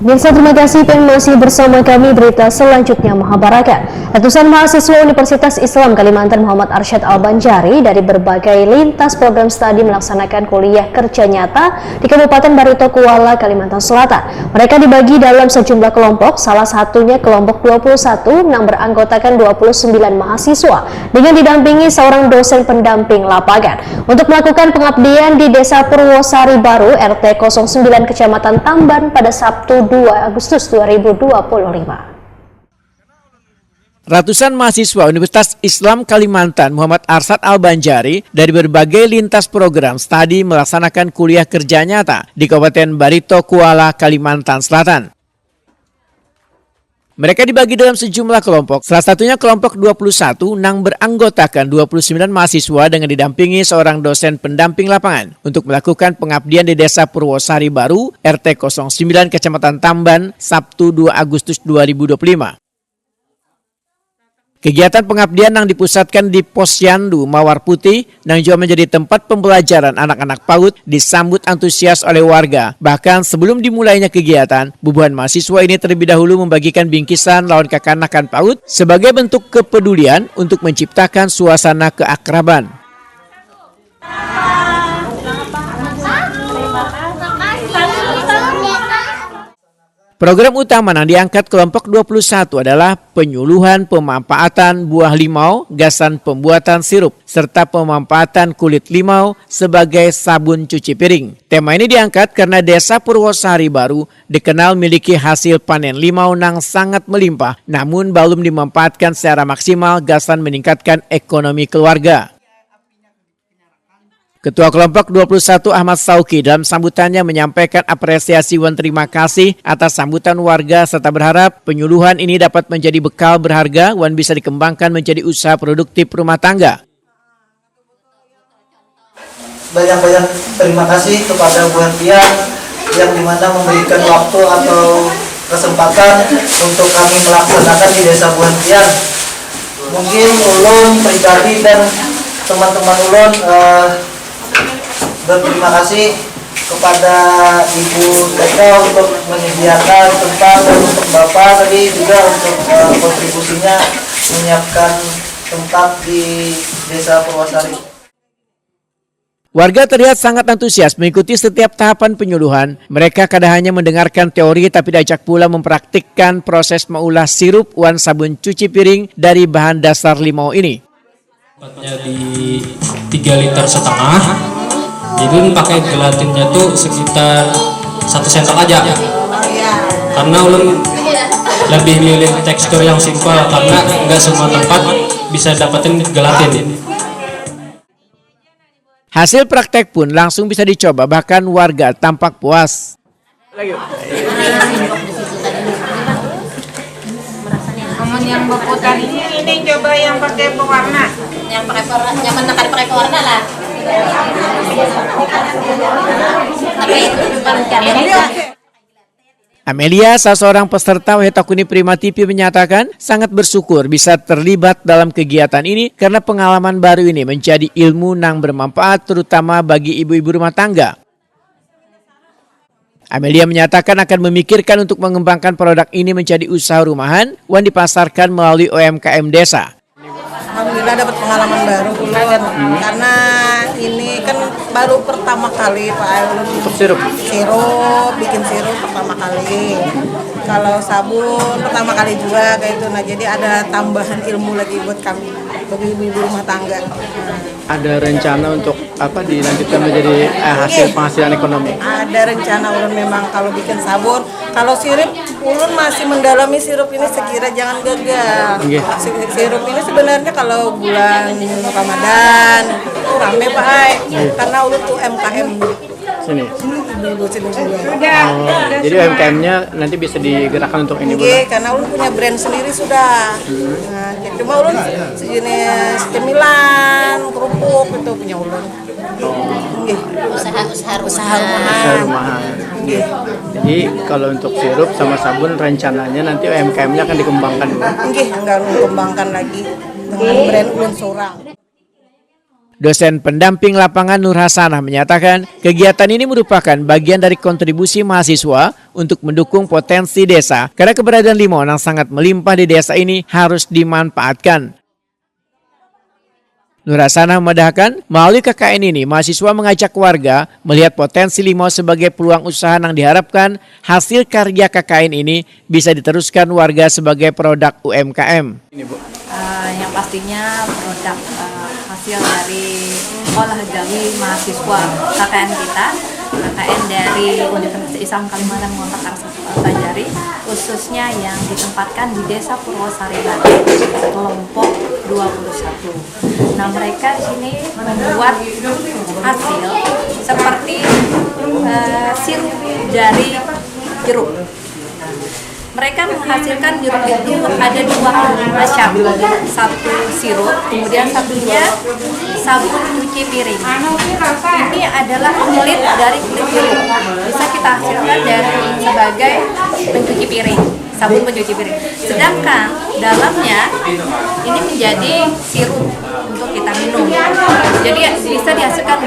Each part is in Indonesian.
Pemirsa, terima kasih yang masih bersama kami. Berita selanjutnya Mahabharata. Ratusan mahasiswa Universitas Islam Kalimantan Muhammad Arsyad Al-Banjari dari berbagai lintas program studi melaksanakan kuliah kerja nyata di Kabupaten Barito Kuala, Kalimantan Selatan. Mereka dibagi dalam sejumlah kelompok, salah satunya kelompok 21 yang beranggotakan 29 mahasiswa dengan didampingi seorang dosen pendamping lapangan untuk melakukan pengabdian di Desa Purwosari Baru RT 09 Kecamatan Tamban pada Sabtu 2 Agustus 2025. Ratusan mahasiswa Universitas Islam Kalimantan Muhammad Arsyad Al-Banjari dari berbagai lintas program studi melaksanakan kuliah kerja nyata di Kabupaten Barito Kuala, Kalimantan Selatan. Mereka dibagi dalam sejumlah kelompok, salah satunya kelompok 21 yang beranggotakan 29 mahasiswa dengan didampingi seorang dosen pendamping lapangan untuk melakukan pengabdian di Desa Purwosari Baru, RT 09 Kecamatan Tamban, Sabtu 2 Agustus 2025. Kegiatan pengabdian yang dipusatkan di Posyandu Mawar Putih yang juga menjadi tempat pembelajaran anak-anak PAUD disambut antusias oleh warga. Bahkan sebelum dimulainya kegiatan, bubuhan mahasiswa ini terlebih dahulu membagikan bingkisan lawan kekanakan PAUD sebagai bentuk kepedulian untuk menciptakan suasana keakraban. Program utama yang diangkat kelompok 21 adalah penyuluhan pemanfaatan buah limau, gasan pembuatan sirup, serta pemanfaatan kulit limau sebagai sabun cuci piring. Tema ini diangkat karena Desa Purwosari Baru dikenal memiliki hasil panen limau yang sangat melimpah, namun belum dimanfaatkan secara maksimal gasan meningkatkan ekonomi keluarga. Ketua kelompok 21 Ahmad Sauki dalam sambutannya menyampaikan apresiasi dan terima kasih atas sambutan warga serta berharap penyuluhan ini dapat menjadi bekal berharga dan bisa dikembangkan menjadi usaha produktif rumah tangga. Banyak-banyak terima kasih kepada Bu Hantian yang dimana memberikan waktu atau kesempatan untuk kami melaksanakan di Desa Bu Hantian. Mungkin ulun pribadi dan teman-teman ulun berterima kasih kepada Ibu Teka untuk menyediakan tempat dan untuk Bapak tadi juga untuk kontribusinya menyiapkan tempat di Desa Purwosari. Warga terlihat sangat antusias mengikuti setiap tahapan penyuluhan. Mereka kadang hanya mendengarkan teori tapi diajak pula mempraktikkan proses mengolah sirup dan sabun cuci piring dari bahan dasar limau ini. Di 3,5 liter. Jadi pakai gelatinnya tuh sekitar 1 sendok aja. Karena ulun lebih milih tekstur yang simpel karena nggak semua tempat bisa dapetin gelatin. Hasil praktek pun langsung bisa dicoba, bahkan warga tampak puas. Yang berputar ini coba yang pakai pewarna. Yang pakai pewarna, nyaman pakai pewarna lah. Amelia, salah seorang peserta Wetakuni Prima TV menyatakan sangat bersyukur bisa terlibat dalam kegiatan ini karena pengalaman baru ini menjadi ilmu yang bermanfaat terutama bagi ibu-ibu rumah tangga. Amelia menyatakan akan memikirkan untuk mengembangkan produk ini menjadi usaha rumahan yang dipasarkan melalui UMKM desa. Alhamdulillah dapat pengalaman baru karena ini kan baru pertama kali Pak Ailun Untuk sirup bikin sirup pertama kali. Kalau sabun pertama kali juga kayak itu. Nah jadi ada tambahan ilmu lagi buat kami bagi ibu-ibu rumah tangga. Ada rencana untuk dilanjutkan menjadi hasil penghasilan ekonomi? Ada rencana ulun memang kalau bikin sabun, kalau sirup ulun masih mendalami sirup ini sekira jangan gagal. Sirup ini sebenarnya kalau bulan Ramadan itu rame Pak Ai, karena ulun tuh MKM sini. Sini. Jadi UMKM-nya nanti bisa digerakkan untuk ini, Bu? Karena ulun punya brand sendiri sudah. Nah, cuma ulun sejenis cemilan, kerupuk itu punya ulun. Usaha rumahan. Jadi kalau untuk sirup sama sabun rencananya nanti UMKM-nya akan dikembangkan, Bu? Enggak dikembangkan lagi dengan brand ulun seorang. Dosen pendamping lapangan Nur Hasanah menyatakan kegiatan ini merupakan bagian dari kontribusi mahasiswa untuk mendukung potensi desa karena keberadaan limau yang sangat melimpah di desa ini harus dimanfaatkan. Nur Hasanah memedahkan melalui KKN ini mahasiswa mengajak warga melihat potensi limau sebagai peluang usaha yang diharapkan hasil karya KKN ini bisa diteruskan warga sebagai produk UMKM. Yang pastinya produk hasil dari olah gali mahasiswa KKN kita, KKN dari Universitas Islam Kalimantan Muhammad Arsyad Al-Banjari, khususnya yang ditempatkan di Desa Purwosari kelompok 21. Nah, mereka di sini membuat hasil seperti sirup dari jeruk. Mereka menghasilkan jeruk itu ada dua macam, satu sirup, kemudian satunya sabun cuci piring. Ini adalah kulit dari kulit jeruk, bisa kita hasilkan dari sebagai pencuci piring, sabun pencuci piring. Sedangkan dalamnya ini menjadi sirup untuk kita minum. Jadi bisa dihasilkan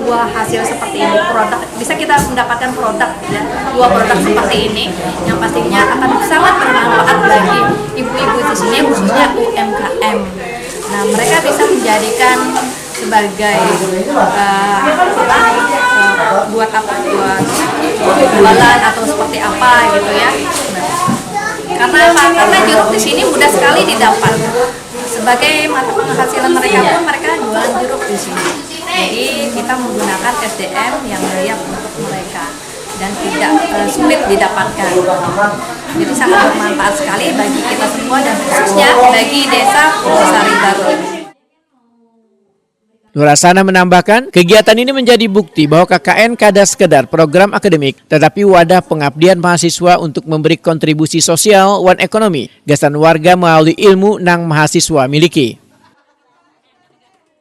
dua hasil seperti ini, produk bisa kita mendapatkan produk ya, dua produk seperti ini yang pastinya akan sangat bermanfaat bagi ibu-ibu di sini khususnya UMKM. Nah, mereka bisa menjadikan sebagai buat jualan atau seperti apa gitu ya. Karena jeruk di sini mudah sekali didapat. Sebagai mata penghasilan mereka pun mereka jualan jeruk di sini. Jadi kita menggunakan SDM yang layak untuk mereka dan tidak sulit didapatkan. Jadi sangat bermanfaat sekali bagi kita semua dan khususnya bagi Desa Purwosari Baru. Nur Hasanah menambahkan, kegiatan ini menjadi bukti bahwa KKN kada sekedar program akademik, tetapi wadah pengabdian mahasiswa untuk memberi kontribusi sosial wan ekonomi, gasan warga melalui ilmu nang mahasiswa miliki.